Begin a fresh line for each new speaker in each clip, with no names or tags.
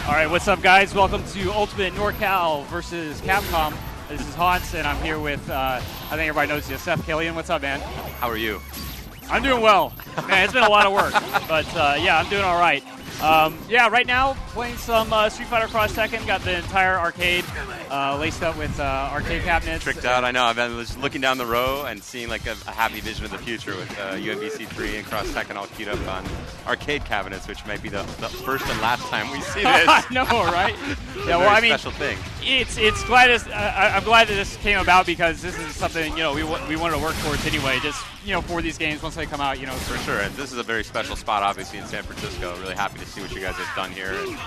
All right, what's up, guys? Welcome to Ultimate Norcal versus Capcom. This is Hans, and I'm here with, I think everybody knows you, Seth Killian. What's up, man?
How are you?
I'm doing well. Man, it's been a lot of work, but yeah, I'm doing all right. Yeah, right now, playing some Street Fighter Cross Tekken. Got the entire arcade laced up with arcade cabinets.
Tricked out, I know. I've been just looking down the row and seeing like a happy vision of the future with UMBC 3 and Cross Tekken all queued up on arcade cabinets, which might be the first and last time we see this.
I know, right? Yeah, well, I mean,
special thing.
It's glad I'm glad that this came about because this is something we wanted to work towards anyway. Just for these games once they come out,
For sure, and this is a very special spot, obviously, in San Francisco. Really happy to see what you guys have done here. And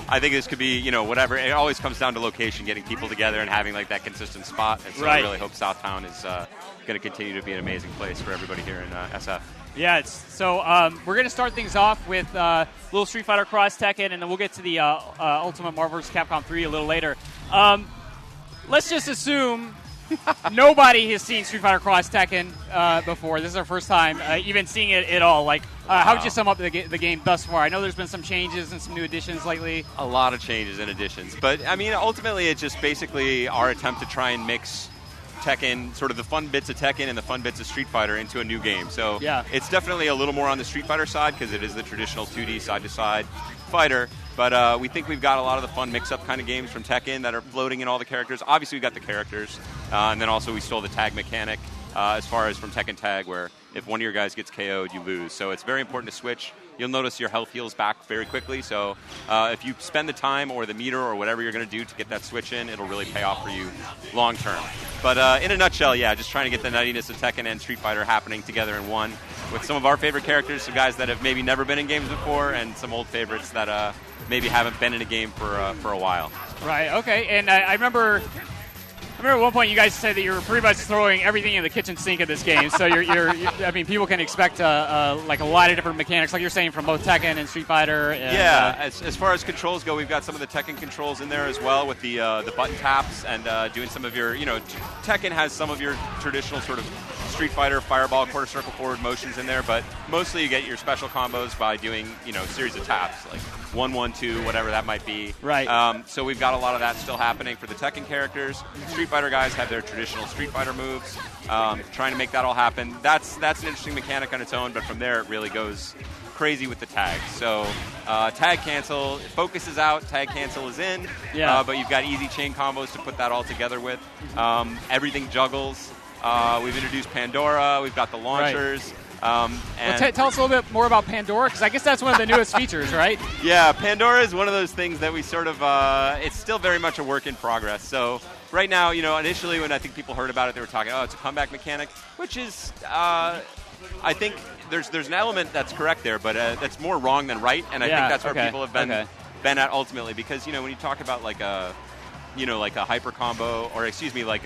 I think this could be, whatever. It always comes down to location, getting people together and having like that consistent spot. And so I really hope Southtown is going to continue to be an amazing place for everybody here in SF.
Yeah, so we're going to start things off with little Street Fighter Cross Tekken, and then we'll get to the Ultimate Marvel vs. Capcom 3 a little later. Let's just assume nobody has seen Street Fighter Cross Tekken before. This is our first time even seeing it at all. Like, how would you sum up the game thus far? I know there's been some changes and some new additions lately.
A lot of changes and additions. But, I mean, ultimately it's just basically our attempt to try and mix Tekken, sort of the fun bits of Tekken and the fun bits of Street Fighter into a new game. So it's definitely a little more on the Street Fighter side because it is the traditional 2D side-to-side fighter. But we think we've got a lot of the fun mix-up kind of games from Tekken that are floating in all the characters. Obviously, we got the characters, and then also we stole the tag mechanic as far as from Tekken Tag, where if one of your guys gets KO'd, you lose. So it's very important to switch. You'll notice your health heals back very quickly. So if you spend the time or the meter or whatever you're going to do to get that switch in, it'll really pay off for you long term. But in a nutshell, yeah, just trying to get the nuttiness of Tekken and Street Fighter happening together in one with some of our favorite characters, some guys that have maybe never been in games before, and some old favorites that maybe haven't been in a game for a while.
Right, okay. And I remember at one point you guys said that you were pretty much throwing everything in the kitchen sink of this game. So I mean, people can expect like a lot of different mechanics, like you're saying, from both Tekken and Street Fighter. And,
as far as controls go, we've got some of the Tekken controls in there as well with the button taps and doing some of your, Tekken has some of your traditional sort of Street Fighter, fireball, quarter circle forward motions in there, but mostly you get your special combos by doing, a series of taps, like 1, 1, 2, whatever that might be.
Right.
So we've got a lot of that still happening for the Tekken characters. Street Fighter guys have their traditional Street Fighter moves, trying to make that all happen. That's an interesting mechanic on its own, but from there it really goes crazy with the tags. So tag cancel, focus is out, tag cancel is in, but you've got easy chain combos to put that all together with. Everything juggles. We've introduced Pandora, we've got the launchers.
Right. Tell us a little bit more about Pandora, because I guess that's one of the newest features, right?
Yeah, Pandora is one of those things that we sort of, it's still very much a work in progress. So right now, initially when I think people heard about it, they were talking, it's a comeback mechanic, which is, I think there's an element that's correct there, but that's more wrong than right, and I think that's where people have been at ultimately, because, when you talk about like a hyper combo, or excuse me, like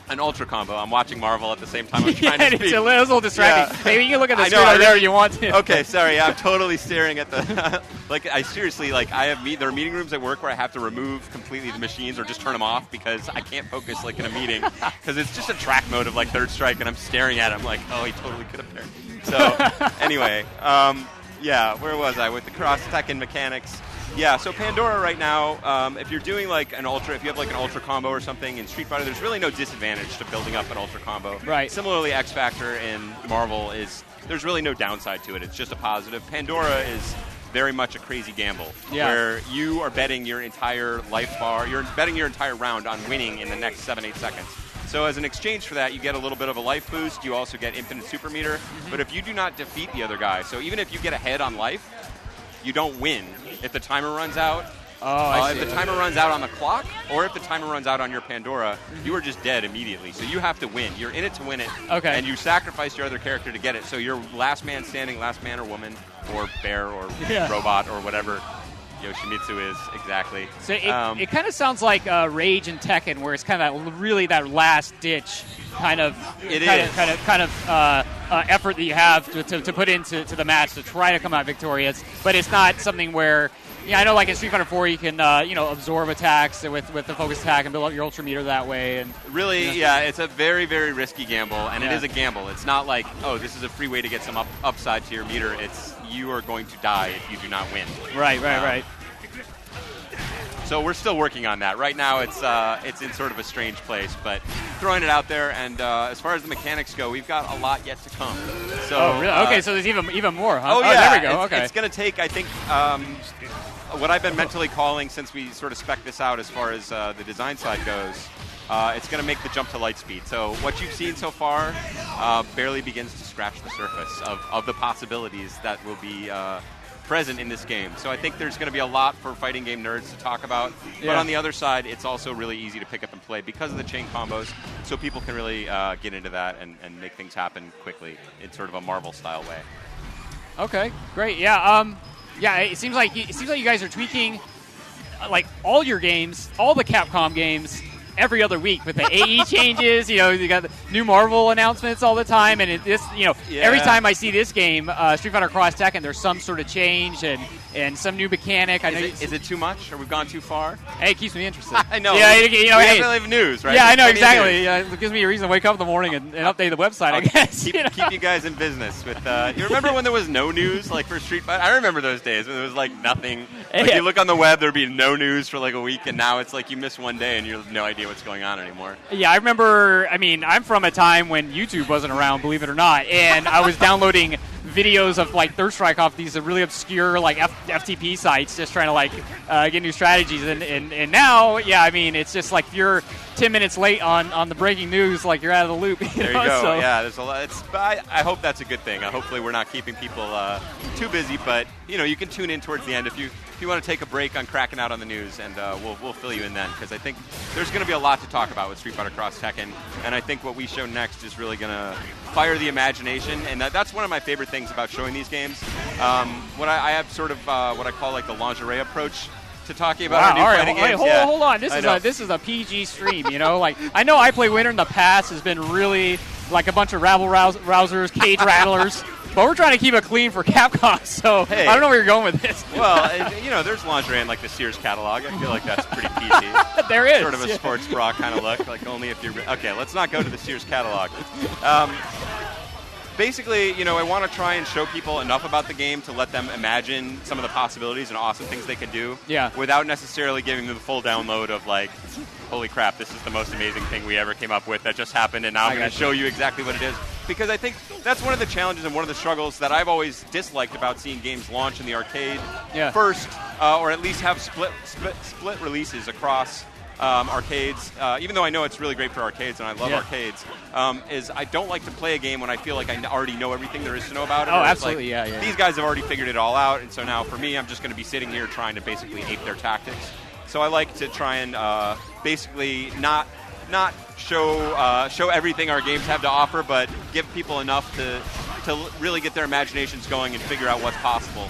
an ultra combo. I'm watching Marvel at the same time I'm trying to speak.
It's a little distracting. Yeah. Maybe you can look at the screen over there if you want to.
Okay, sorry. I'm totally staring at the... there are meeting rooms at work where I have to remove completely the machines or just turn them off because I can't focus in a meeting because it's just a track mode of Third Strike and I'm staring at it. I'm like, oh, he totally could have there. So anyway, where was I? With the cross Tekken mechanics. Yeah, so Pandora right now, if you're doing if you have an ultra combo or something in Street Fighter, there's really no disadvantage to building up an ultra combo.
Right.
Similarly, X Factor in Marvel there's really no downside to it. It's just a positive. Pandora is very much a crazy gamble, where you are betting your entire life bar, you're betting your entire round on winning in the next 7-8 seconds. So as an exchange for that, you get a little bit of a life boost. You also get infinite super meter. Mm-hmm. But if you do not defeat the other guy, so even if you get ahead on life, you don't win. If the timer runs out, if the timer runs out on the clock, or if the timer runs out on your Pandora, you are just dead immediately. So you have to win. You're in it to win it.
Okay.
And you sacrifice your other character to get it. So you're last man standing, last man or woman, or bear, or robot, or whatever Yoshimitsu is exactly.
So it kind of sounds like Rage and Tekken, where it's kind of really that last ditch kind of effort that you have to put into the match to try to come out victorious. But it's not something where I know in Street Fighter 4 you can absorb attacks with the focus attack and build up your ultra meter that way. And
really, it's a very, very risky gamble, and it is a gamble. It's not like, this is a free way to get some upside to your meter. It's you are going to die if you do not win.
Right.
So we're still working on that. Right now it's in sort of a strange place, but throwing it out there. And as far as the mechanics go, we've got a lot yet to come. So,
really? Okay, so there's even more, huh?
Oh, yeah.
There we go. Okay.
It's going to take, I think, what I've been mentally calling since we sort of spec this out as far as the design side goes, it's going to make the jump to light speed. So what you've seen so far barely begins to scratch the surface of the possibilities that will be present in this game. So I think there's going to be a lot for fighting game nerds to talk about. Yeah. But on the other side, it's also really easy to pick up and play because of the chain combos, so people can really get into that and make things happen quickly in sort of a Marvel-style way.
Okay, great. Yeah, it seems like you guys are tweaking like all your games, all the Capcom games, every other week with the AE changes. You got the new Marvel announcements all the time, and every time I see this game, Street Fighter Cross Tekken, there's some sort of change and some new mechanic.
Is it too much? Or we've gone too far?
Hey, it keeps me interested.
I know.
Yeah,
we definitely have news, right?
Yeah, I know, exactly. It gives me a reason to wake up in the morning and update the website, I guess.
Keep you guys in business. With you remember when there was no news, like for Street Fighter? I remember those days when there was like nothing. Like you look on the web, there'd be no news for like a week, and now it's like you miss one day and you have no idea what's going on anymore.
Yeah, I remember. I mean, I'm from a time when YouTube wasn't around, believe it or not, and I was downloading videos of like Third Strike off these really obscure like FTP sites, just trying to like get new strategies. And now, I mean, it's just like if you're 10 minutes late on the breaking news, like you're out of the loop.
There you go. So. Yeah, there's a lot. I hope that's a good thing. Hopefully, we're not keeping people too busy, but you can tune in towards the end if you want to take a break on cracking out on the news, and we'll fill you in then, because I think there's going to be a lot to talk about with Street Fighter Cross Tekken, and I think what we show next is really going to fire the imagination, and that's one of my favorite things about showing these games. I have sort of what I call like the lingerie approach to talking about our new fighting games.
Hold on. This is a PG stream, Like I know I Play Winner in the past has been really like a bunch of rabble-rousers, cage rattlers. But we're trying to keep it clean for Capcom, so hey, I don't know where you're going with this.
Well, there's lingerie in like the Sears catalog. I feel like that's pretty PG.
There is.
Sort of a sports bra kind of look, like only if you're... Okay, let's not go to the Sears catalog. Basically, I want to try and show people enough about the game to let them imagine some of the possibilities and awesome things they could do without necessarily giving them the full download of like, holy crap, this is the most amazing thing we ever came up with that just happened, and now I'm going to show you exactly what it is. Because I think that's one of the challenges and one of the struggles that I've always disliked about seeing games launch in the arcade first, or at least have split releases across arcades, even though I know it's really great for arcades and I love arcades, is I don't like to play a game when I feel like I already know everything there is to know about it.
Oh, absolutely,
like, these guys have already figured it all out, and so now for me, I'm just going to be sitting here trying to basically ape their tactics. So I like to try and basically not show everything our games have to offer, but give people enough to really get their imaginations going and figure out what's possible.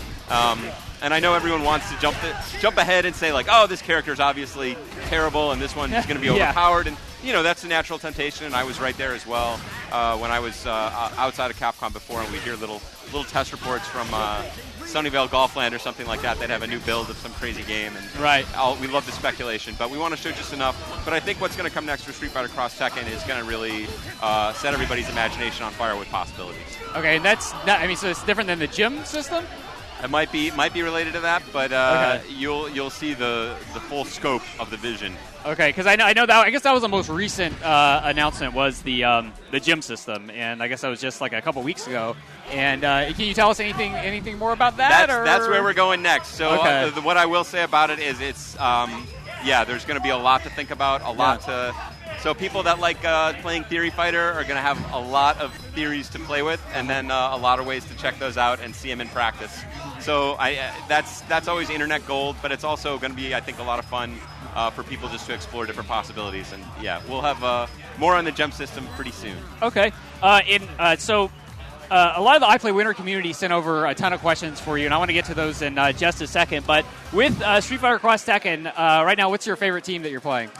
And I know everyone wants to jump ahead and say like, oh, this character is obviously terrible and this one is going to be overpowered, and that's a natural temptation, and I was right there as well when I was outside of Capcom before, and we'd hear little test reports from Sunnyvale Golfland or something like that. They'd have a new build of some crazy game, and we love the speculation, but we want to show just enough. But I think what's going to come next for Street Fighter Cross Tekken is going to really set everybody's imagination on fire with possibilities. Okay,
and so it's different than the gym system?
It might be related to that, but you'll see the full scope of the vision.
Okay, because I know that I guess that was the most recent announcement was the gym system, and I guess that was just like a couple weeks ago. And can you tell us anything more about that?
That's where we're going next. So what I will say about it is it's there's going to be a lot to think about, a lot to. So people that like playing Theory Fighter are going to have a lot of theories to play with, and then a lot of ways to check those out and see them in practice. So that's always internet gold, but it's also going to be, I think, a lot of fun for people just to explore different possibilities. And we'll have more on the gem system pretty soon. Okay.
So a lot of the iPlay Winner community sent over a ton of questions for you, and I want to get to those in just a second. But with Street Fighter Cross Tekken, right now, what's your favorite team that you're playing?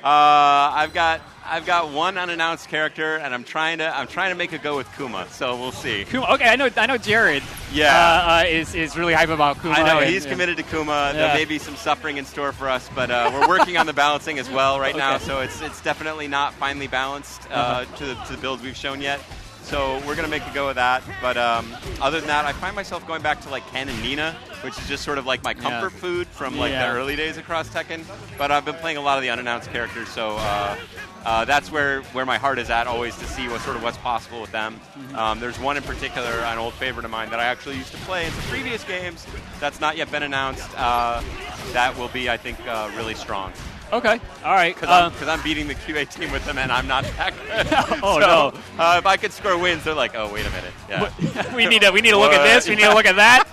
I've got one unannounced character, and I'm trying to make a go with Kuma. So we'll see.
Kuma, okay, I know Jared. Is really hype about Kuma.
I know he's committed to Kuma. There may be some suffering in store for us, but we're working on the balancing as well right now. So it's definitely not finely balanced to the builds we've shown yet. So we're going to make a go of that. But other than that, I find myself going back to like Ken and Nina which is just sort of like my comfort food from like the early days of Cross Tekken. But I've been playing a lot of the unannounced characters, so that's where my heart is at always, to see what's possible with them. There's one in particular, an old favorite of mine that I actually used to play in some previous games that's not yet been announced. That will be, I think, really strong.
Okay, all right.
Because I'm beating the QA team with them, and I'm not that good.
No.
If I could score wins, they're like, oh, wait a minute. Yeah.
we need to look at this. We need to look at that.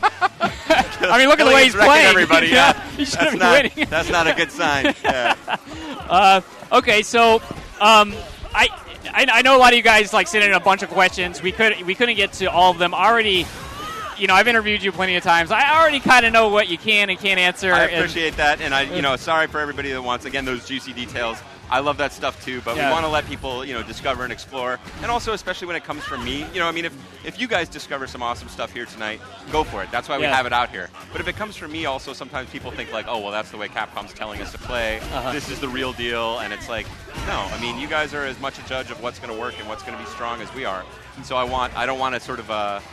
I mean, look at the way he's playing.
Everybody. Yeah.
He shouldn't be winning.
That's not a good sign.
Yeah. Okay, so I know a lot of you guys like sent in a bunch of questions. We couldn't get to all of them already. I've interviewed you plenty of times. I already kind of know what you can and can't answer.
I appreciate that, and sorry for everybody that wants, again, those juicy details. I love that stuff too, but we want to let people, discover and explore, and also especially when it comes from me. If you guys discover some awesome stuff here tonight, go for it. That's why we have it out here. But if it comes from me, also sometimes people think like, oh, well, that's the way Capcom's telling us to play. This is the real deal, and it's like, no. I mean, you guys are as much a judge of what's going to work and what's going to be strong as we are. And so I don't want to sort of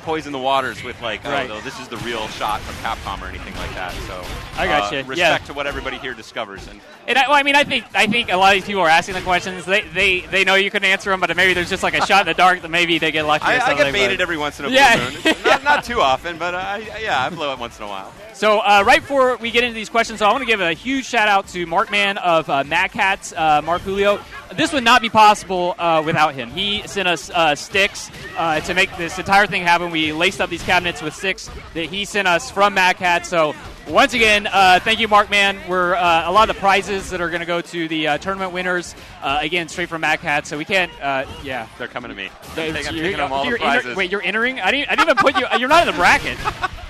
poison the waters with like, no, this is the real shot from Capcom or anything like that. So
I got you.
Respect to what everybody here discovers.
And I think a lot of these people are asking the questions. They know you can answer them, but maybe there's just like a shot in the dark that maybe they get lucky.
I get baited every once in a blue moon. Not too often, but I blow it once in a while.
So right before we get into these questions, I want to give a huge shout out to Mark Mann of Mad Cats, Mark Julio. This would not be possible without him. He sent us sticks to make this entire thing happen. We laced up these cabinets with sticks that he sent us from Mad Cats. So once again, thank you, Mark Mann. We're a lot of the prizes that are going to go to the tournament winners, again, straight from Mad Cats. So we can't,
They're coming to me. I'm taking them all the prizes.
Wait, you're entering? I didn't even put you. You're not in the bracket.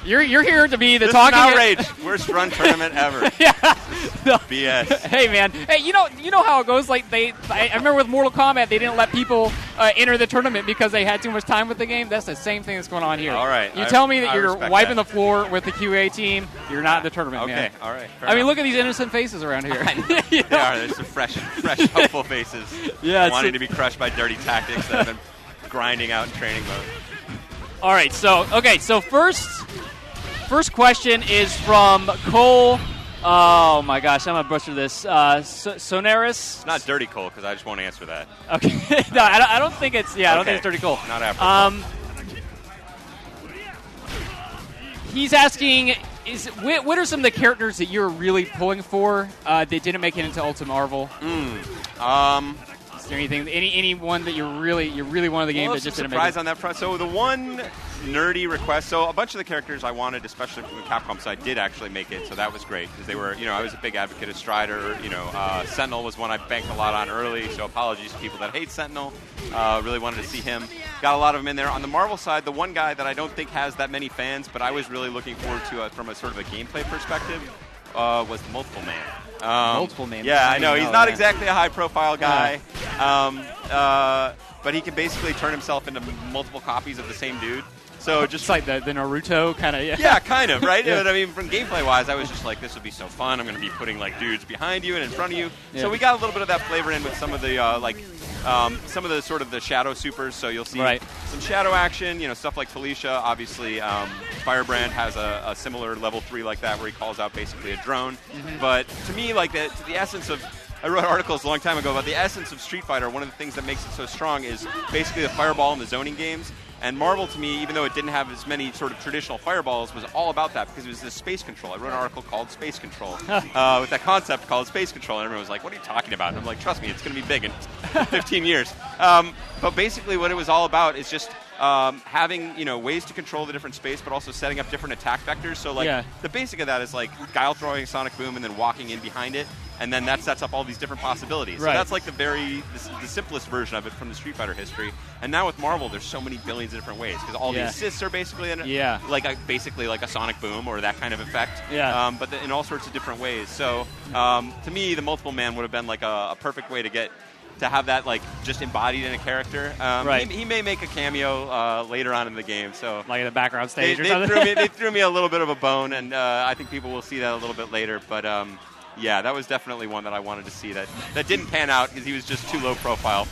You're here to be the
this
talking.
This is an outrage. Worst run tournament ever.
No.
BS.
Hey man. Hey, you know how it goes. Like I remember with Mortal Kombat, they didn't let people enter the tournament because they had too much time with the game. That's the same thing that's going on here.
All right.
You tell me that you're wiping the floor with the QA team. You're not in the tournament,
okay.
man.
All right.
I mean, look at these innocent faces around here.
They are. There's some fresh, hopeful faces. Wanting to be crushed by dirty tactics that have been grinding out in training mode.
All right. So first question is from Cole. Oh my gosh, I'm gonna butcher this. Sonaris.
It's not Dirty Cole because I just won't answer that.
Okay. No, I don't think it's. Yeah, I don't think it's Dirty Cole.
Not after.
He's asking, what are some of the characters that you're really pulling for that didn't make it into Ultimate Marvel? Is there anyone that you're really one of the game that just didn't make it?
Surprise on that front. So the one nerdy request. So a bunch of the characters I wanted, especially from the Capcom side, did actually make it. So that was great because they were, I was a big advocate of Strider. Sentinel was one I banked a lot on early. So apologies to people that hate Sentinel. Really wanted to see him. Got a lot of them in there. On the Marvel side, the one guy that I don't think has that many fans, but I was really looking forward to from a sort of a gameplay perspective, was the Multiple Man.
Multiple Man.
Yeah, I know. He's not exactly a high-profile guy, but he can basically turn himself into multiple copies of the same dude. So just
like the Naruto kind of.
Yeah, kind of, right? But I mean, from gameplay-wise, I was just like, this would be so fun. I'm going to be putting like dudes behind you and in front of you. Yeah. So we got a little bit of that flavor in with some of the some of the sort of the shadow supers. So you'll see some shadow action. Stuff like Felicia. Obviously, Firebrand has a similar level 3 like that, where he calls out basically a drone. Mm-hmm. But to me, like the essence of, I wrote articles a long time ago about the essence of Street Fighter. One of the things that makes it so strong is basically the fireball and the zoning games. And Marvel, to me, even though it didn't have as many sort of traditional fireballs, was all about that because it was this space control. I wrote an article called Space Control with that concept called Space Control, and everyone was like, what are you talking about? And I'm like, trust me, it's going to be big in 15 years. But basically what it was all about is just having, ways to control the different space, but also setting up different attack vectors. So, the basic of that is, like, Guile throwing a Sonic Boom and then walking in behind it, and then that sets up all these different possibilities.
Right.
So that's, like, the simplest version of it from the Street Fighter history. And now with Marvel, there's so many billions of different ways, because all the assists are basically basically like a Sonic Boom or that kind of effect, but in all sorts of different ways. So, to me, the Multiple Man would have been, like, a perfect way to have that like just embodied in a character. He may make a cameo later on in the game. So
like in the background stage or something?
They threw me a little bit of a bone, and I think people will see that a little bit later. But that was definitely one that I wanted to see that didn't pan out because he was just too low profile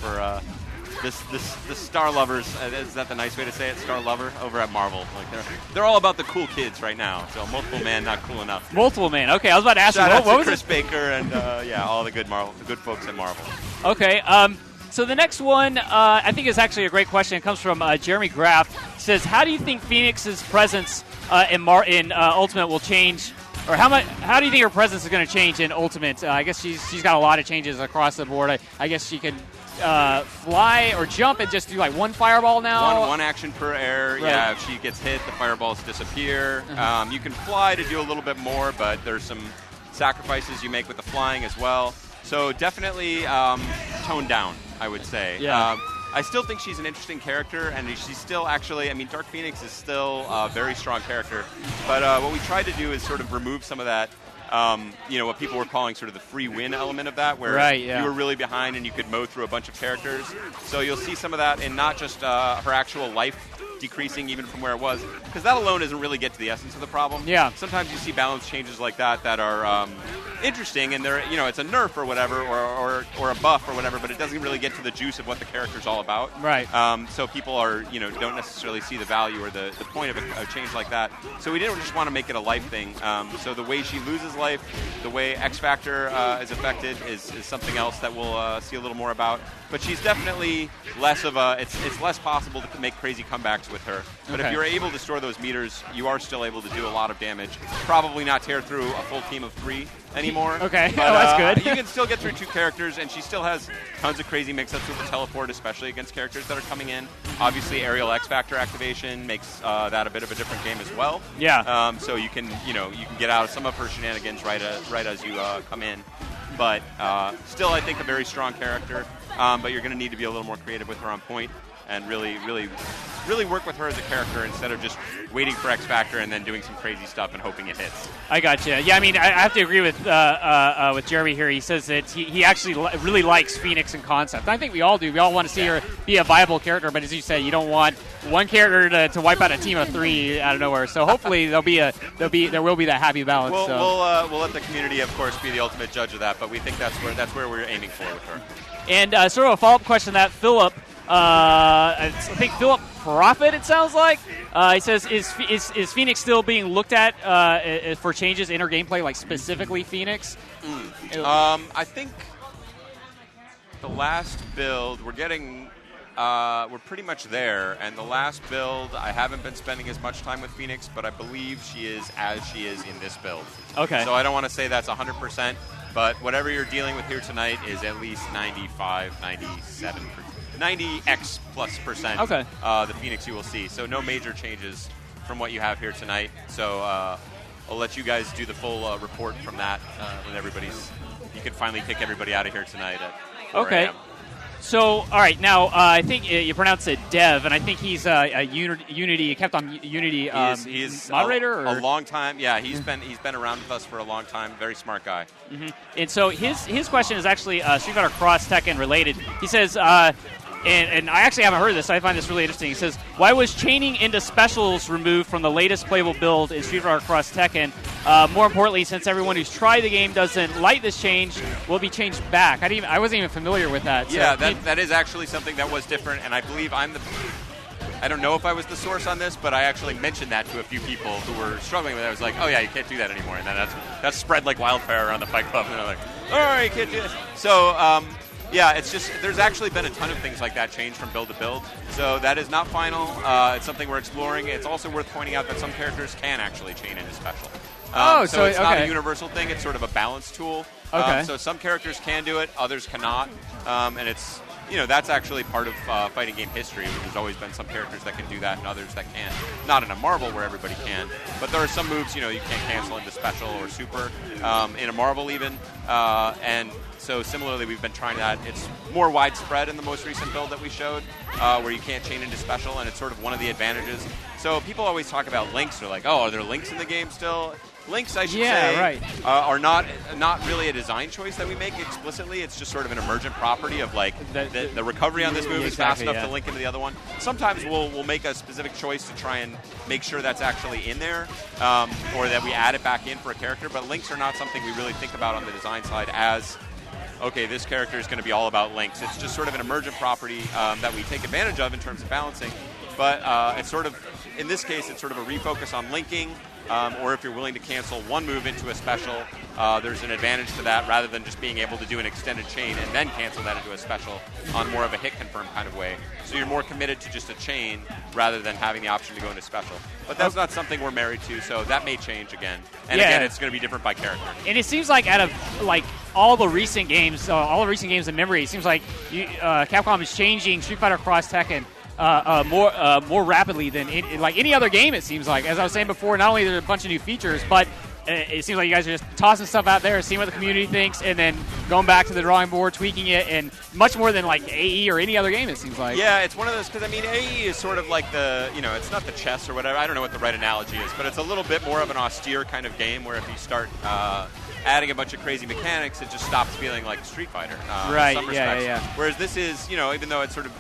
the star lovers. Is that the nice way to say it? Star lover over at Marvel. Like they're all about the cool kids right now. So multiple man, not cool enough.
Multiple man. Okay, I was about to ask
Shout
you
out
what
to
was
Chris
it?
Baker and all the good folks at Marvel.
Okay. So the next one, I think, is actually a great question. It comes from Jeremy Graff. He says, "How do you think Phoenix's presence in Ultimate will change, or how do you think her presence is going to change in Ultimate? I guess she's got a lot of changes across the board. I guess she can fly or jump and just do like one fireball now.
One action per air. Right. Yeah, if she gets hit, the fireballs disappear.
Uh-huh.
You can fly to do a little bit more, but there's some sacrifices you make with the flying as well. So definitely toned down, I would say.
Yeah.
I still think she's an interesting character, and she's still actually, Dark Phoenix is still a very strong character. But what we tried to do is sort of remove some of that, what people were calling sort of the free win element of that, where you were really behind and you could mow through a bunch of characters. So you'll see some of that in not just her actual life decreasing even from where it was, because that alone doesn't really get to the essence of the problem.
Yeah.
Sometimes you see balance changes like that are interesting, and they're it's a nerf or whatever, or a buff or whatever, but it doesn't really get to the juice of what the character's all about.
Right.
So people are don't necessarily see the value or the point of a change like that. So we didn't just want to make it a life thing. So the way she loses life, the way X Factor is affected is something else that we'll see a little more about. But she's definitely less of a. It's less possible to make crazy comebacks with her. But if you're able to store those meters, you are still able to do a lot of damage. Probably not tear through a full team of 3 anymore.
Okay,
but,
that's good.
You can still get through 2 characters, and she still has tons of crazy mix-ups with the teleport, especially against characters that are coming in. Obviously, aerial X Factor activation makes that a bit of a different game as well.
Yeah.
So you can get out of some of her shenanigans right as you come in. But still, I think a very strong character. But you're going to need to be a little more creative with her on point and really, really, really work with her as a character instead of just waiting for X Factor and then doing some crazy stuff and hoping it hits.
I got you. Yeah, I have to agree with Jeremy here. He says that he actually really likes Phoenix in concept. I think we all do. We all want to see her be a viable character, but as you said, you don't want one character to wipe out a team of 3 out of nowhere. So hopefully there will be that happy balance.
We'll let the community, of course, be the ultimate judge of that, but we think that's where we're aiming for with her.
And sort of a follow-up question to that, Philip. I think Philip Profit, it sounds like. He says, is Phoenix still being looked at for changes in her gameplay, like specifically Phoenix?
I think the last build, we're pretty much there. And the last build, I haven't been spending as much time with Phoenix, but I believe she is as she is in this build.
Okay.
So I don't want to say that's 100%, but whatever you're dealing with here tonight is at least 95, 97%. 90x plus percent.
Okay.
The Phoenix you will see. So no major changes from what you have here tonight. So I'll let you guys do the full report from that when you can finally kick everybody out of here tonight at 4 a.m.
So, all right, now I think you pronounce it Dev, and I think he's a Unity, Capcom Unity
he's
moderator?
A long time. Yeah, he's been around with us for a long time. Very smart guy.
Mm-hmm. And so his question is actually Street Fighter Cross Tekken related. He says, and I actually haven't heard this, so I find this really interesting. He says, why was chaining into specials removed from the latest playable build in Street Fighter Cross Tekken? More importantly, since everyone who's tried the game doesn't like this change, will be changed back. I wasn't even familiar with that. So
yeah, that is actually something that was different, and I believe I don't know if I was the source on this, but I actually mentioned that to a few people who were struggling with it. I was like, oh yeah, you can't do that anymore. And then that's spread like wildfire around the Fight Club, and they're like, all right, you can't do this. So, yeah, it's just there's actually been a ton of things like that change from build to build. So that is not final. It's something we're exploring. It's also worth pointing out that some characters can actually chain into special. So it's not a universal thing. It's sort of a balance tool.
Okay.
So some characters can do it, others cannot. And it's that's actually part of fighting game history. There's always been some characters that can do that and others that can't. Not in a Marvel where everybody can, but there are some moves you can't cancel into special or super in a Marvel even. And so similarly, we've been trying that. It's more widespread in the most recent build that we showed, where you can't chain into special, and it's sort of one of the advantages. So people always talk about links. They're like, oh, are there links in the game still? Links, I should say,
right.
Are not really a design choice that we make explicitly. It's just sort of an emergent property of like the recovery on this move is fast enough to link into the other one. Sometimes we'll make a specific choice to try and make sure that's actually in there, or that we add it back in for a character. But links are not something we really think about on the design side as okay, this character is going to be all about links. It's just sort of an emergent property that we take advantage of in terms of balancing. But it's sort of, in this case, it's sort of a refocus on linking, or if you're willing to cancel one move into a special, there's an advantage to that rather than just being able to do an extended chain and then cancel that into a special on more of a hit confirm kind of way. So you're more committed to just a chain rather than having the option to go into special. But that's not something we're married to, so that may change again. And again, it's going to be different by character.
And it seems like out of all the recent games in memory, it seems like Capcom is changing Street Fighter Cross Tekken more rapidly than any other game. It seems like, as I was saying before, not only are there a bunch of new features, but it seems like you guys are just tossing stuff out there, seeing what the community thinks, and then going back to the drawing board, tweaking it, and much more than like AE or any other game. It seems like.
Yeah, it's one of those, because I mean, AE is sort of like it's not the chess or whatever. I don't know what the right analogy is, but it's a little bit more of an austere kind of game where if you start adding a bunch of crazy mechanics, it just stops feeling like Street Fighter.
Right.
In some respects.
Yeah.
Whereas this is, even though it's sort of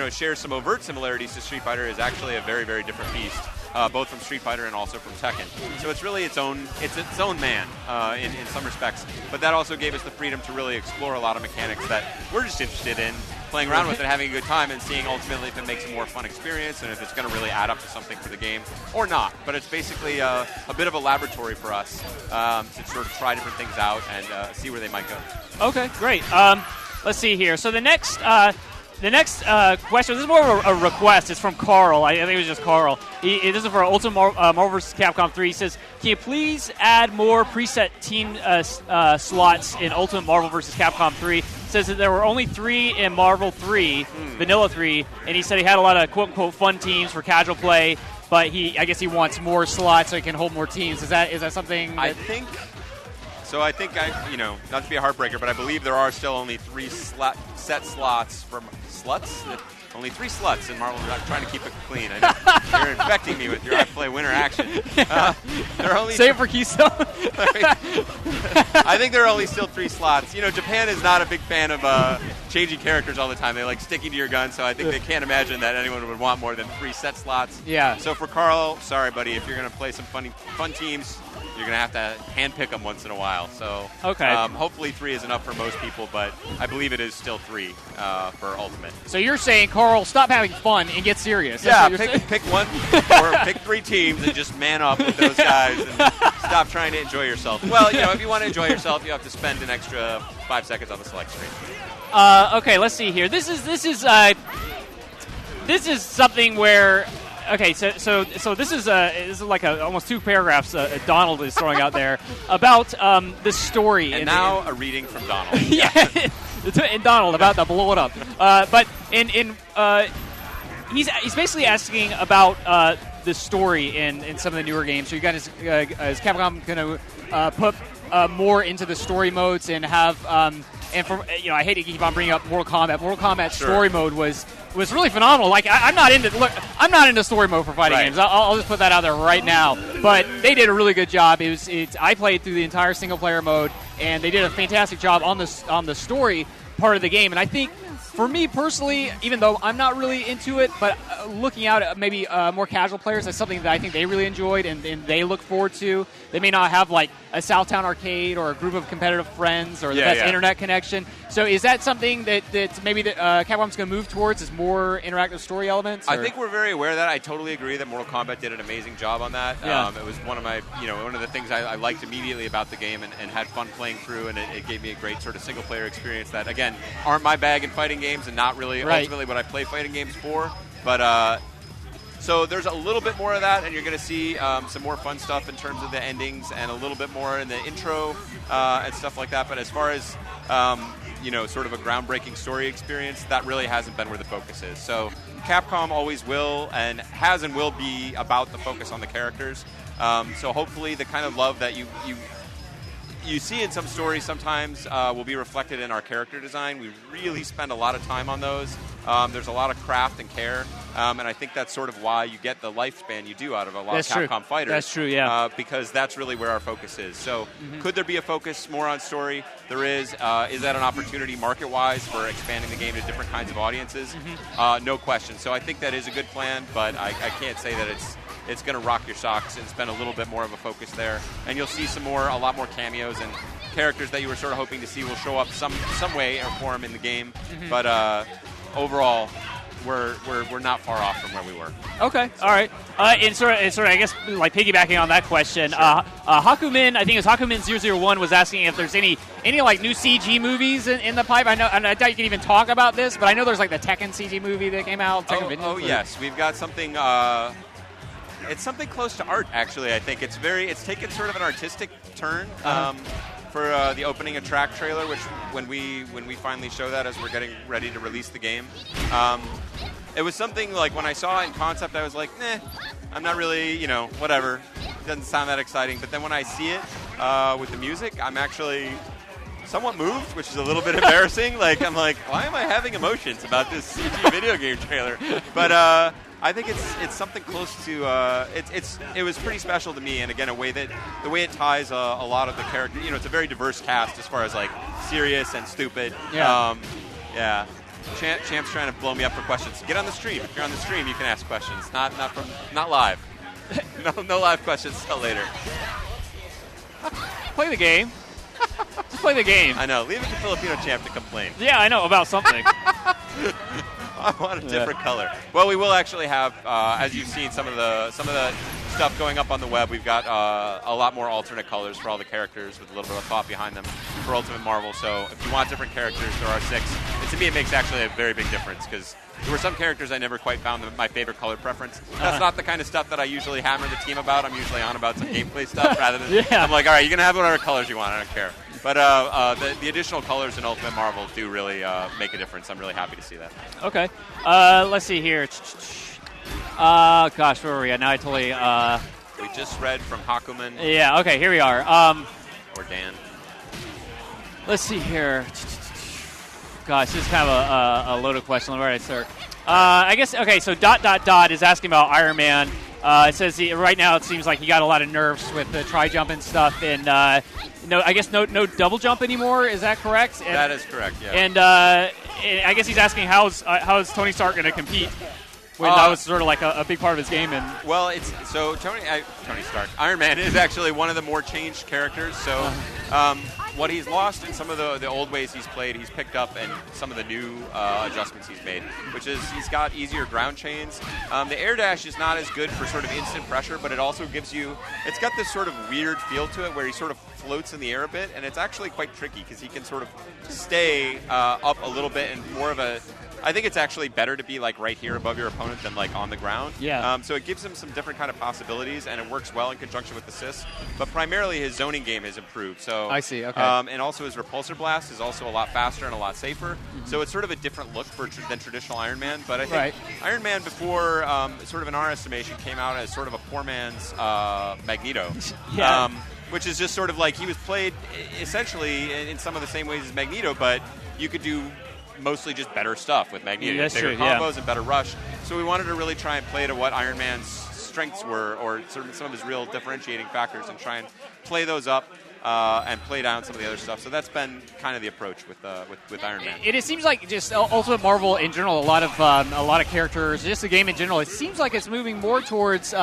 shares some overt similarities to Street Fighter, is actually a very, very different beast, both from Street Fighter and also from Tekken. So it's really its own man in some respects. But that also gave us the freedom to really explore a lot of mechanics that we're just interested in, playing around with it, having a good time, and seeing ultimately if it makes a more fun experience and if it's going to really add up to something for the game or not. But it's basically a bit of a laboratory for us to sort of try different things out and see where they might go.
Okay, great. Let's see here. So the next question, this is more of a request. It's from Carl. I think it was just Carl. This is for Ultimate Marvel vs. Capcom 3. He says, can you please add more preset team slots in Ultimate Marvel vs. Capcom 3? He says that there were only 3 in Marvel 3, Vanilla 3, and he said he had a lot of quote-unquote fun teams for casual play, but I guess he wants more slots so he can hold more teams. Is that something?
I think, not to be a heartbreaker, but I believe there are still only 3 set slots from sluts. Only 3 sluts in Marvel. I'm trying to keep it clean. I know. You're infecting me with your I play winner action. There are only
Save it for Keystone.
I think there are only still 3 slots. Japan is not a big fan of changing characters all the time. They like sticking to your gun, so I think they can't imagine that anyone would want more than 3 set slots.
Yeah.
So for Carl, sorry, buddy, if you're going to play some fun teams, you're going to have to handpick them once in a while. So hopefully 3 is enough for most people, but I believe it is still 3 for Ultimate.
So you're saying, Carl, stop having fun and get serious.
That's pick one or pick 3 teams and just man up with those guys and stop trying to enjoy yourself. Well, if you want to enjoy yourself, you have to spend an extra 5 seconds on the select screen.
Okay, let's see here. This is something where. Okay, so this is like almost 2 paragraphs Donald is throwing out there about the story.
And now a reading from Donald.
Yeah, and Donald about the blow it up. But he's basically asking about the story in some of the newer games. So you guys, is Capcom going to put more into the story modes and have and for I hate to keep on bringing up Mortal Kombat. Mortal Kombat story mode was really phenomenal. Like I'm not into story mode for fighting games. I'll just put that out there right now. But they did a really good job. I played through the entire single player mode, and they did a fantastic job on the story part of the game. And I think, for me personally, even though I'm not really into it, but looking out at maybe more casual players, that's something that I think they really enjoyed and they look forward to. They may not have like a Southtown arcade or a group of competitive friends or the best internet connection. So is that something that maybe Capcom's going to move towards, is more interactive story elements? Or?
I think we're very aware of that. I totally agree that Mortal Kombat did an amazing job on that.
Yeah.
It was one of my, one of the things I liked immediately about the game and had fun playing through, and it gave me a great sort of single player experience that, again, aren't my bag in fighting games and not really ultimately what I play fighting games for. But so there's a little bit more of that, and you're going to see some more fun stuff in terms of the endings and a little bit more in the intro and stuff like that. But as far as sort of a groundbreaking story experience, that really hasn't been where the focus is. So Capcom always will and has and will be about the focus on the characters. So hopefully the kind of love that you see in some stories sometimes will be reflected in our character design. We really spend a lot of time on those. There's a lot of craft and care, and I think that's sort of why you get the lifespan you do out of a lot of Capcom fighters.
That's true, yeah.
Because that's really where our focus is. So could there be a focus more on story? There is. Is that an opportunity market-wise for expanding the game to different kinds of audiences? No question. So I think that is a good plan, but I can't say that it's it's going to rock your socks. It's been a little bit more of a focus there. And you'll see a lot more cameos and characters that you were sort of hoping to see will show up some way or form in the game. Mm-hmm. But overall, we're not far off from where we were.
Okay, all right. And sort of, I guess, like piggybacking on that question, sure. Hakumin, I think it was Hakumin001 was asking if there's any like new CG movies in the pipe. I doubt you can even talk about this, but I know there's like the Tekken CG movie that came out.
Yes, we've got something. It's something close to art, actually. I think it's taken sort of an artistic turn. For the opening of track trailer, which when we finally show that as we're getting ready to release the game, it was something like when I saw it in concept, I was like, I'm not really, whatever. It doesn't sound that exciting. But then when I see it with the music, I'm actually somewhat moved, which is a little bit embarrassing. Like, I'm like, why am I having emotions about this CG video game trailer? But I think it's something close to it was pretty special to me, and again, the way it ties a lot of the characters. It's a very diverse cast as far as like serious and stupid.
Yeah.
Yeah. Champ's trying to blow me up for questions. Get on the stream. If you're on the stream, you can ask questions. Not live. no live questions till later.
Play the game. Just play the game.
I know. Leave it to Filipino Champ to complain.
Yeah, I know about something.
I want a different color. Well, we will actually have, as you've seen, some of the stuff going up on the web. We've got a lot more alternate colors for all the characters with a little bit of thought behind them for Ultimate Marvel. So if you want different characters, there are 6. And to me, it makes actually a very big difference because there were some characters I never quite found my favorite color preference. That's not the kind of stuff that I usually hammer the team about. I'm usually on about some gameplay stuff rather than I'm like, all right, you can have whatever colors you want. I don't care. But the additional colors in Ultimate Marvel do really make a difference. I'm really happy to see that.
Okay. Let's see here. Gosh, where were we at? Now I totally...
We just read from Hakuman.
Yeah, okay, here we are.
Or Dan.
Let's see here. Gosh, this is kind of a loaded question. Where did I start? I guess, okay, so ... is asking about Iron Man. It says right now it seems like he got a lot of nerfs with the tri-jump and stuff, and I guess no double jump anymore. Is that correct? And,
that is correct, yeah.
And I guess he's asking how's Tony Stark going to compete when that was sort of like a big part of his game. And
well, it's so Tony Stark, Iron Man is actually one of the more changed characters. So what he's lost in some of the old ways he's played, he's picked up in some of the new adjustments he's made, which is he's got easier ground chains. The air dash is not as good for sort of instant pressure, but it also gives you, it's got this sort of weird feel to it where he sort of floats in the air a bit, and it's actually quite tricky because he can sort of stay up a little bit and more of a, I think it's actually better to be like right here above your opponent than like on the ground.
Yeah.
So it gives him some different kind of possibilities, and it works well in conjunction with assists. But primarily his zoning game has improved. So
I see. Okay.
And also his repulsor blast is also a lot faster and a lot safer. Mm-hmm. So it's sort of a different look than traditional Iron Man. But I think Iron Man before, sort of in our estimation, came out as sort of a poor man's Magneto.
Yeah.
Which is just sort of like he was played essentially in some of the same ways as Magneto, but you could do mostly just better stuff with Magneto.
That's
bigger
true,
combos and better rush. So we wanted to really try and play to what Iron Man's strengths were, or sort of some of his real differentiating factors, and try and play those up and play down some of the other stuff. So that's been kind of the approach with Iron Man.
It seems like just Ultimate Marvel in general, a lot of characters, just the game in general. It seems like it's moving more towards.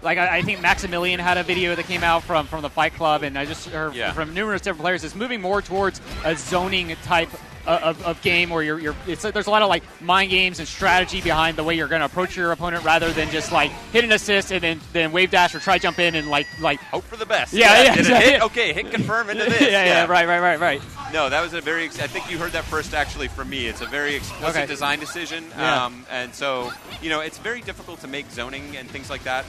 Like I think Maximilian had a video that came out from the Fight Club, and I just heard from numerous different players. It's moving more towards a zoning type of game where there's a lot of like mind games and strategy behind the way you're going to approach your opponent, rather than just like hit an assist and then wave dash or try jump in and like
hope for the best.
Yeah.
Did it hit? Okay, hit confirm into this.
Yeah. Right.
No, that was a very. I think you heard that first actually from me. It's a very explicit design decision, and so it's very difficult to make zoning and things like that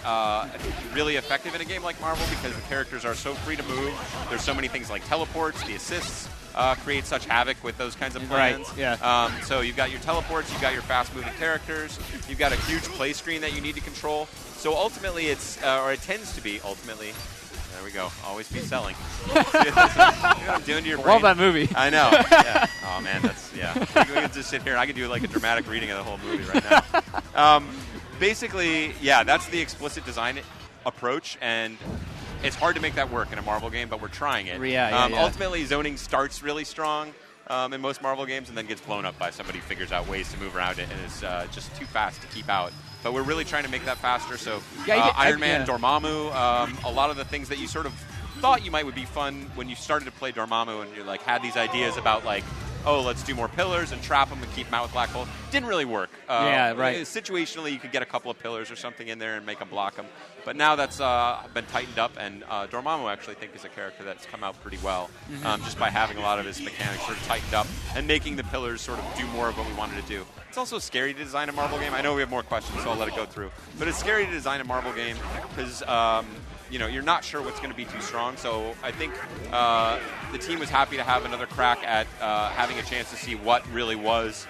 really effective in a game like Marvel because the characters are so free to move. There's so many things like teleports, the assists. Create such havoc with those kinds of plans.
Right, yeah.
So you've got your teleports, you've got your fast-moving characters, you've got a huge play screen that you need to control. So ultimately, it tends to be ultimately. There we go. Always be selling. See what I'm doing to your brain?
Love that movie.
I know. Yeah. Oh man, we can just sit here. I could do like a dramatic reading of the whole movie right now. Basically, that's the explicit design approach, and it's hard to make that work in a Marvel game, but we're trying it.
Yeah.
Ultimately, zoning starts really strong. in most Marvel games, and then gets blown up by somebody who figures out ways to move around it and is just too fast to keep out. But we're really trying to make that faster. So Iron Man, Dormammu, a lot of the things that you sort of thought you might would be fun when you started to play Dormammu, and you like had these ideas about like, oh, let's do more pillars and trap them and keep them out with black hole. Didn't really work. Situationally, you could get a couple of pillars or something in there and make them block them. But now that's been tightened up, and Dormammu I actually think is a character that's come out pretty well, just by having a lot of his mechanics sort of tightened up and making the pillars sort of do more of what we wanted to do. It's also scary to design a Marvel game. I know we have more questions, so I'll let it go through. But it's scary to design a Marvel game because you're not sure what's going to be too strong. So I think the team was happy to have another crack at having a chance to see what really was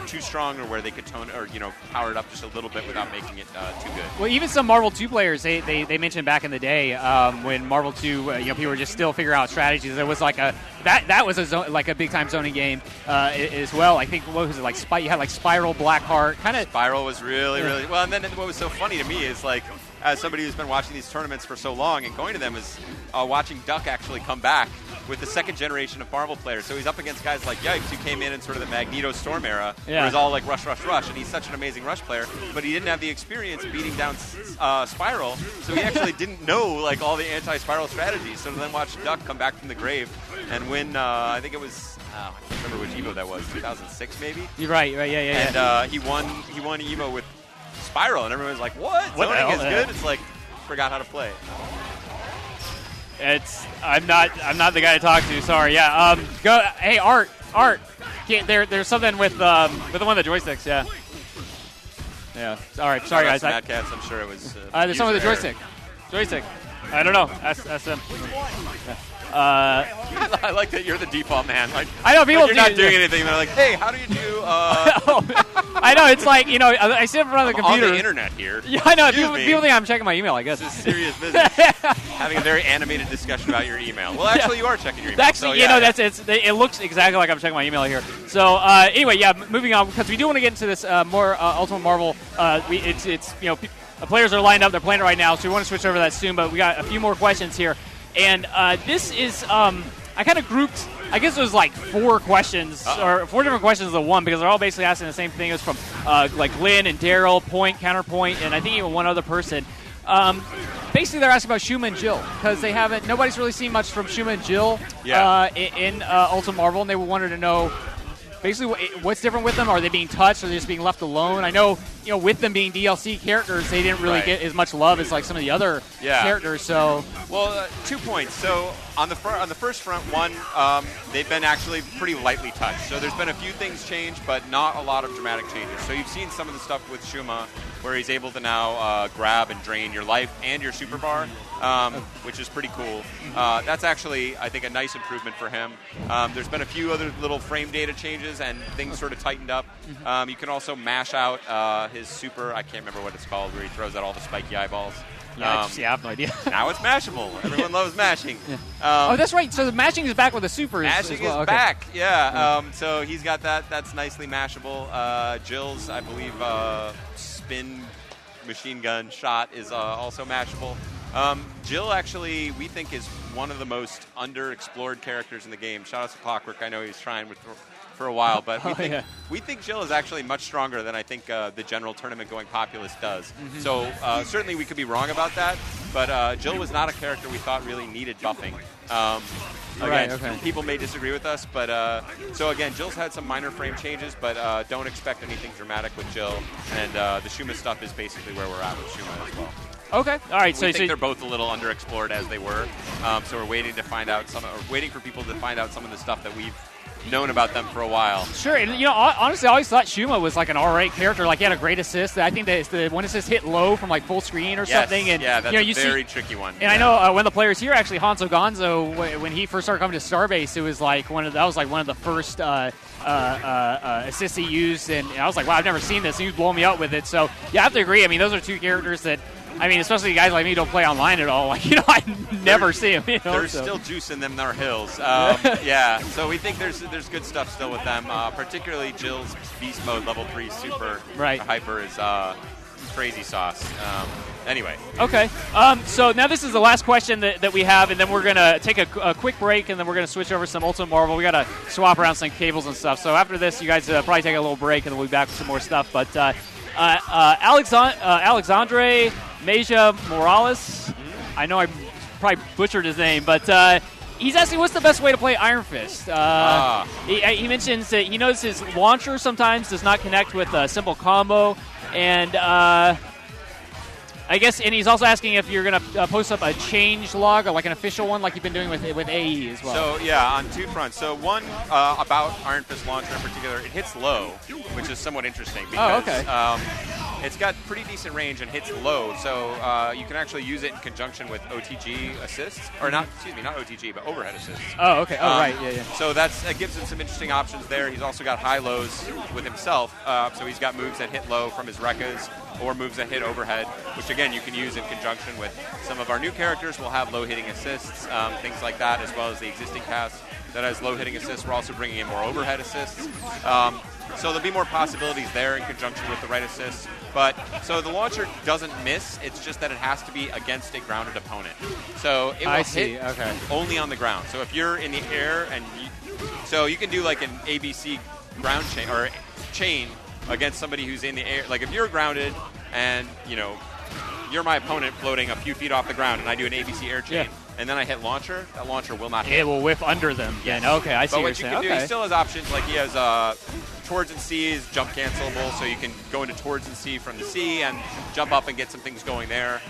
too strong, or where they could tone or power it up just a little bit without making it too good.
Well, even some Marvel 2 players, they mentioned back in the day when Marvel 2, people were just still figuring out strategies. There was like that was a big time zoning game as well. I think what was it like? You had like Spiral, Blackheart, kind of.
Spiral was really well, and then what was so funny to me is like, as somebody who's been watching these tournaments for so long and going to them, is watching Duck actually come back with the second generation of Marvel players. So he's up against guys like Yikes, who came in sort of the Magneto Storm era, where it was all like rush, and he's such an amazing rush player, but he didn't have the experience beating down Spiral, so he actually didn't know like all the anti-Spiral strategies. So to then watch Duck come back from the grave and win, I think it was, I can't remember which EVO that was, 2006 maybe?
You're right, yeah.
And he won EVO with Spiral, and everyone's like, what? Zoning is good? It's like, forgot how to play.
I'm not the guy to talk to. Sorry. Yeah. Go. Hey, Art. There's something with one of the joysticks. Yeah. Yeah. All right. Sorry, guys.
Mad Cats. I'm sure it was.
There's something with the joystick. I don't know. Ask them. Yeah.
I like that you're the default man. Like,
I know people
you're not doing anything. They're like, hey, how do you do?
I know, it's like, I sit in front of the computer.
On the internet here.
Yeah, I know. People think I'm checking my email, I guess.
This is serious business. Having a very animated discussion about your email. Well, actually, you are checking your email.
Actually, it looks exactly like I'm checking my email here. So, anyway, moving on, because we do want to get into this more Ultimate Marvel. Players are lined up. They're playing it right now, so we want to switch over to that soon. But we got a few more questions here. And this is, I kind of grouped, I guess it was like 4 questions, or 4 different questions into one, because they're all basically asking the same thing. It was from like Lynn and Daryl, Point, Counterpoint, and I think even one other person. Basically, they're asking about Shuma and Jill, because nobody's really seen much from Shuma and Jill in Ultimate Marvel, and they wanted to know basically what's different with them. Are they being touched? Are they just being left alone? I know, with them being DLC characters, they didn't really get as much love as like some of the other characters. So,
2 points. So on the first front, one, they've been actually pretty lightly touched. So there's been a few things changed, but not a lot of dramatic changes. So you've seen some of the stuff with Shuma, where he's able to now grab and drain your life and your super bar, which is pretty cool. That's actually, I think, a nice improvement for him. There's been a few other little frame data changes, and things sort of tightened up. You can also mash out his super, I can't remember what it's called, where he throws out all the spiky eyeballs.
I have no idea.
Now it's mashable. Everyone loves mashing.
That's right. So the mashing is back with the supers.
Mashing is back, yeah. So he's got that. That's nicely mashable. Jill's, I believe, spin machine gun shot is also mashable. Jill, actually, we think is one of the most underexplored characters in the game. Shout out to Clockwork. I know he's trying for a while, but we think Jill is actually much stronger than I think the general tournament-going populace does. So certainly we could be wrong about that, but Jill was not a character we thought really needed buffing. People may disagree with us, but so again, Jill's had some minor frame changes, but don't expect anything dramatic with Jill, and the Shuma stuff is basically where we're at with Shuma as well.
Okay. All right.
We think they're both a little underexplored as they were, so we're waiting for people to find out some of the stuff that we've known about them for a while.
Sure, and honestly, I always thought Shuma was like an alright character. Like, he had a great assist. I think that the one assist hit low from like full screen or something. And
that's a very tricky one.
And I know one of the players here, actually, Hanzo Gonzo, when he first started coming to Starbase, it was like one of the first assists he used, and I was like, wow, I've never seen this. He was blowing me up with it. So yeah, I have to agree. I mean, those are 2 characters that, especially guys like me who don't play online at all. Like, I never see them.
There's still juice in them in our hills. So we think there's good stuff still with them. Particularly Jill's Beast Mode Level 3 Super Hyper is crazy sauce. Anyway.
Okay. So now this is the last question that we have, and then we're going to take a quick break, and then we're going to switch over to some Ultimate Marvel. We got to swap around some cables and stuff. So after this, you guys probably take a little break, and then we'll be back with some more stuff. But Alexandre Meja Morales, I know I probably butchered his name, but he's asking what's the best way to play Iron Fist. He mentions that he knows his launcher sometimes does not connect with a simple combo, and I guess, and he's also asking if you're going to post up a change log, or like an official one, like you've been doing with AE as well.
So, yeah, on two fronts. So, one, about Iron Fist Launcher in particular, it hits low, which is somewhat interesting because it's got pretty decent range and hits low, so you can actually use it in conjunction with OTG assists, or not OTG, but overhead assists.
Oh, okay. Right, yeah.
So it gives him some interesting options there. He's also got high lows with himself, so he's got moves that hit low from his Rekkas, or moves that hit overhead, which again you can use in conjunction with some of our new characters. We'll have low hitting assists, things like that, as well as the existing cast that has low hitting assists. We're also bringing in more overhead assists. So there'll be more possibilities there in conjunction with the right assists. But so the launcher doesn't miss. It's just that it has to be against a grounded opponent. So it will hit only on the ground. So if you're in the air and so you can do like an ABC ground chain or chain against somebody who's in the air. Like if you're grounded and you're my opponent floating a few feet off the ground, and I do an ABC air chain. And then I hit launcher, that launcher will not hit.
It will whiff under them.
Yes.
Yeah, okay, I see
what you're saying. But what you can do, he still has options, like he has towards and C is jump cancelable, so you can go into towards and C from the C and jump up and get some things going there,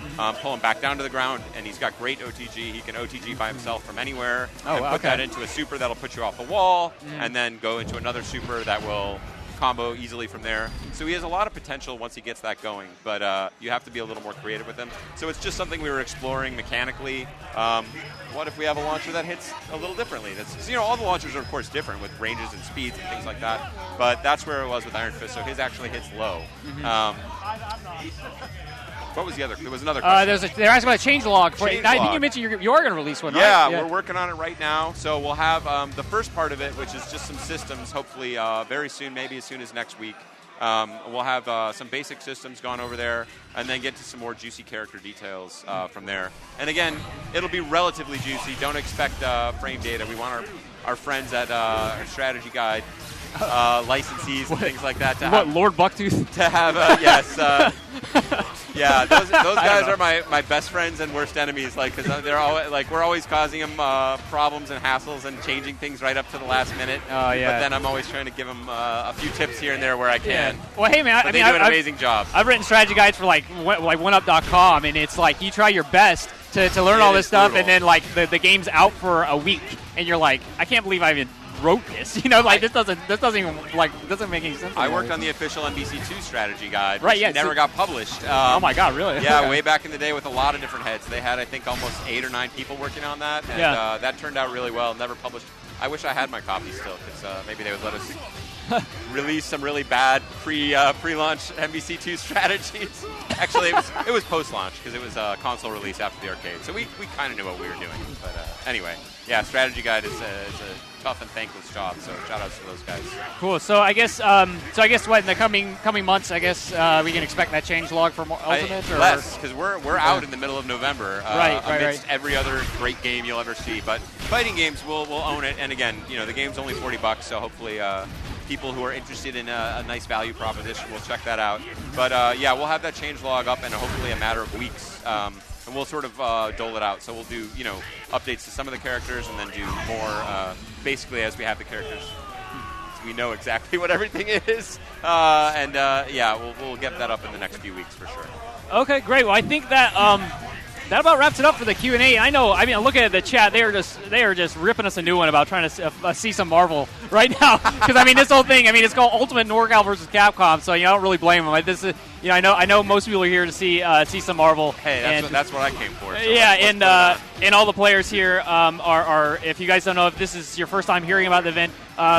pull him back down to the ground, and he's got great OTG. He can OTG by himself from anywhere and put that into a super that'll put you off the wall, and then go into another super that will combo easily from there. So he has a lot of potential once he gets that going, but you have to be a little more creative with him. So it's just something we were exploring mechanically. What if we have a launcher that hits a little differently? That's, all the launchers are of course different with ranges and speeds and things like that, but that's where it was with Iron Fist. So his actually hits low. What was the other? There was another question.
They're asking about a change log. I think you mentioned you are going to release one, right?
Yeah, we're working on it right now. So we'll have the first part of it, which is just some systems, hopefully very soon, maybe as soon as next week. We'll have some basic systems gone over there, and then get to some more juicy character details from there. And again, it'll be relatively juicy. Don't expect frame data. We want our friends at our strategy guide, licensees and things like that to have.
Lord Bucktooth?
To have, yes. Yeah, those guys are my best friends and worst enemies. Like, because they're always we're always causing them problems and hassles and changing things right up to the last minute.
Oh yeah.
But then I'm always trying to give them a few tips here and there where I can.
Yeah. Well, hey man,
they do an amazing job.
I've written strategy guides for like OneUp.com, and it's like you try your best to learn all this stuff, and then like the game's out for a week, and you're like, I can't believe I even wrote this. This doesn't make any sense.
I worked on the official NBC2 strategy guide,
right?
Which
Yeah,
never got published.
Oh my God, really?
Yeah, way back in the day with a lot of different heads. They had, I think, almost 8 or 9 people working on that, and that turned out really well. Never published. I wish I had my copy still, because maybe they would let us release some really bad pre-launch NBC2 strategies. Actually, it was post-launch because it was a console release after the arcade, so we kind of knew what we were doing. But anyway, yeah, strategy guide is a tough and thankless job. So shout outs to those guys.
Cool. So I guess what in the coming months, I guess we can expect that change log for Ultimate or
less, because we're out in the middle of November. Amidst every other great game you'll ever see. But fighting games will own it. And again, the game's only $40, so hopefully people who are interested in a nice value proposition will check that out. But we'll have that change log up in hopefully a matter of weeks. And we'll sort of dole it out. So we'll do, updates to some of the characters, and then do more basically as we have the characters. So we know exactly what everything is. We'll get that up in the next few weeks for sure.
Okay, great. Well, I think that that about wraps it up for the Q&A. I know. I mean, looking at the chat, they are just ripping us a new one about trying to see some Marvel right now. Because this whole thing. It's called Ultimate Norcal versus Capcom. So I don't really blame them. This is, I know most people are here to see some Marvel.
Hey, that's what I came for. So
and all the players here are. If you guys don't know, if this is your first time hearing about the event,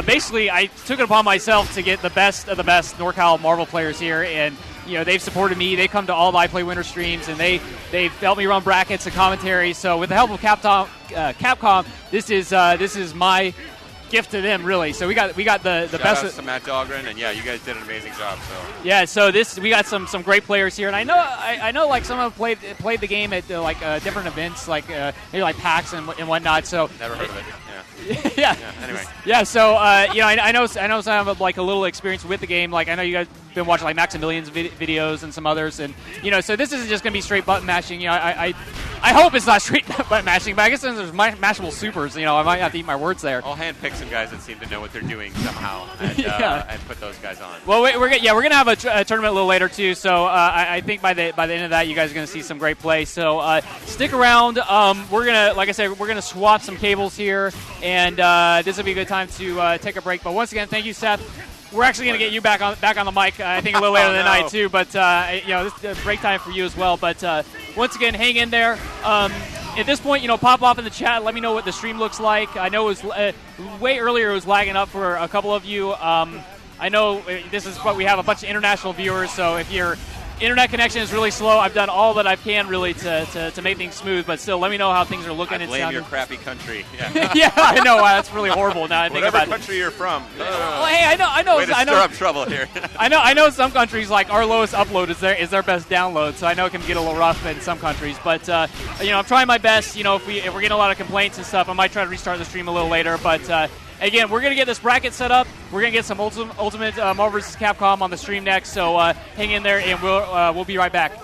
basically I took it upon myself to get the best of the best Norcal Marvel players here, and they've supported me. They come to all of I Play Winter streams, and they've helped me run brackets and commentary. So with the help of Capcom, this is my gift to them, really. So we got the best.
Shout out to Matt Dahlgren, and yeah, you guys did an amazing job. So
yeah, so we got some great players here, and I know like some of them played the game at different events, like maybe like PAX and whatnot. So
never heard of it.
Yeah.
Anyway.
Yeah. So I know some of like a little experience with the game. Like I know you guys been watching like Maximilian's videos and some others, and so this isn't just gonna be straight button mashing. I hope it's not straight button mashing, but I guess since there's mashable supers, I might have to eat my words there.
I'll handpick some guys that seem to know what they're doing somehow, and put those guys on.
Well, we're gonna have a tournament a little later too. So I think by the end of that, you guys are gonna see some great play. So stick around. We're gonna, like I said, we're gonna swap some cables here, and this will be a good time to take a break. But once again, thank you, Seth. We're actually going to get you back on the mic, I think, a little later in the night, too. But, this is break time for you as well. But once again, hang in there. At this point, pop off in the chat. Let me know what the stream looks like. I know it was way earlier. It was lagging up for a couple of you. I know this is what we have a bunch of international viewers. So if your internet connection is really slow, I've done all that I can really to make things smooth. But still, let me know how things are looking.
I blame your crappy country.
Yeah, yeah, I know. That's really horrible. Now I think
whatever
about
country you're from.
Well, hey, I know.
Way to stir up trouble here.
I know some countries, like our lowest upload is their best download, so I know it can get a little rough in some countries. But I'm trying my best. If we're getting a lot of complaints and stuff, I might try to restart the stream a little later. But again, we're gonna get this bracket set up. We're gonna get some Ultimate Marvel vs. Capcom on the stream next. So hang in there, and we'll be right back.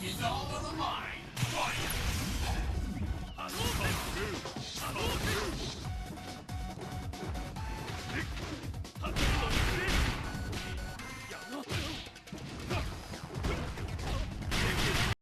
He's all on the line.